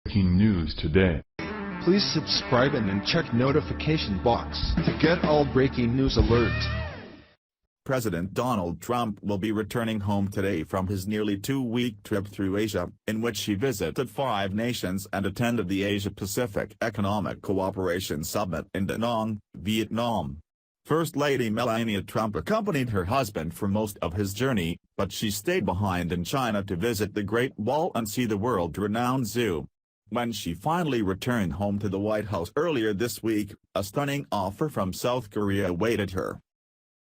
Breaking news today. Please subscribe and then check notification box to get all breaking news alerts. President Donald Trump will be returning home today from his nearly two-week trip through Asia, in which he visited 5 nations and attended the Asia-Pacific Economic Cooperation Summit in Da Nang, Vietnam. First Lady Melania Trump accompanied her husband for most of his journey, but she stayed behind in China to visit the Great Wall and see the world-renowned zoo. When she finally returned home to the White House earlier this week, a stunning offer from South Korea awaited her.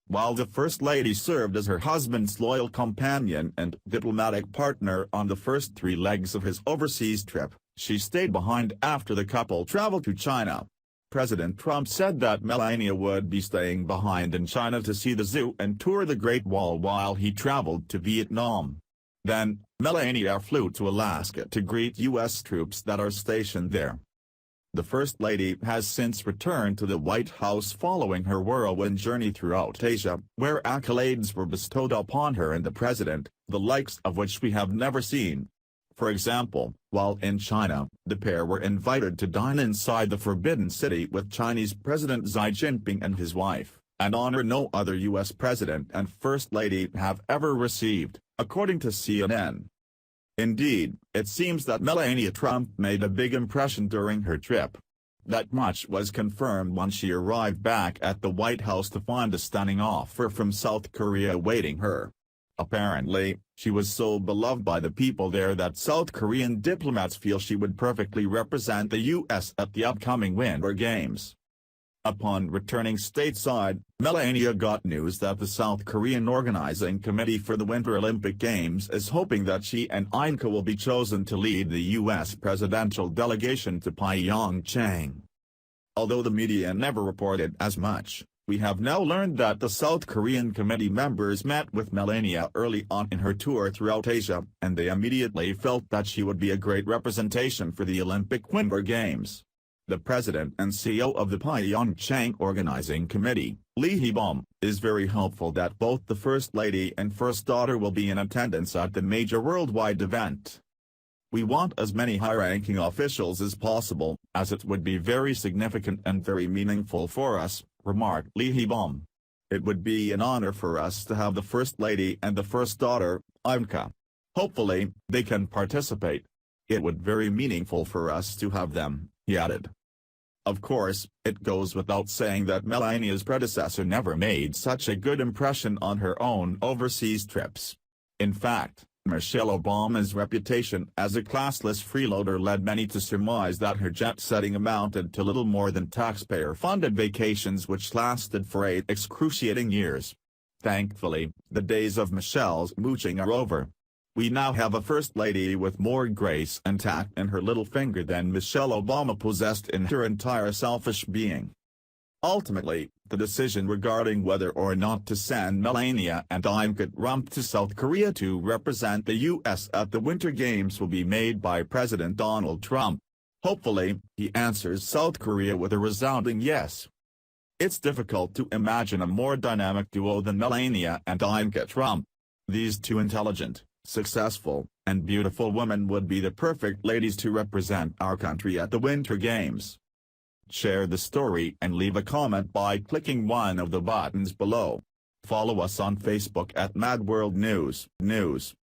While the First Lady served as her husband's loyal companion and diplomatic partner on the first 3 legs of his overseas trip, she stayed behind after the couple traveled to China. President Trump said that Melania would be staying behind in China to see the zoo and tour the Great Wall while he traveled to Vietnam. Then, Melania flew to Alaska to greet U.S. troops that are stationed there. The First Lady has since returned to the White House following her whirlwind journey throughout Asia, where accolades were bestowed upon her and the president, the likes of which we have never seen. For example, while in China, the pair were invited to dine inside the Forbidden City with Chinese President Xi Jinping and his wife, an honor no other U.S. president and First Lady have ever received, according to CNN. Indeed, it seems that Melania Trump made a big impression during her trip. That much was confirmed when she arrived back at the White House to find a stunning offer from South Korea awaiting her. Apparently, she was so beloved by the people there that South Korean diplomats feel she would perfectly represent the U.S. at the upcoming Winter Games. Upon returning stateside, Melania got news that the South Korean Organizing Committee for the Winter Olympic Games is hoping that she and Ainka will be chosen to lead the U.S. presidential delegation to Pyeongchang. Although the media never reported as much, we have now learned that the South Korean committee members met with Melania early on in her tour throughout Asia, and they immediately felt that she would be a great representation for the Olympic Winter Games. The president and CEO of the Pyeongchang Organizing Committee, Lee Hee-bom, is very hopeful that both the First Lady and First Daughter will be in attendance at the major worldwide event. "We want as many high-ranking officials as possible, as it would be very significant and very meaningful for us," remarked Lee Hee-bom. "It would be an honor for us to have the First Lady and the First Daughter, Ainka. Hopefully, they can participate. It would be very meaningful for us to have them," he added. Of course, it goes without saying that Melania's predecessor never made such a good impression on her own overseas trips. In fact, Michelle Obama's reputation as a classless freeloader led many to surmise that her jet-setting amounted to little more than taxpayer-funded vacations which lasted for 8 excruciating years. Thankfully, the days of Michelle's mooching are over. We now have a First Lady with more grace and tact in her little finger than Michelle Obama possessed in her entire selfish being. Ultimately, the decision regarding whether or not to send Melania and Ainka Trump to South Korea to represent the U.S. at the Winter Games will be made by President Donald Trump. Hopefully, he answers South Korea with a resounding yes. It's difficult to imagine a more dynamic duo than Melania and Ainka Trump. These two intelligent, successful, and beautiful women would be the perfect ladies to represent our country at the Winter Games. Share the story and leave a comment by clicking one of the buttons below. Follow us on Facebook at Mad World News.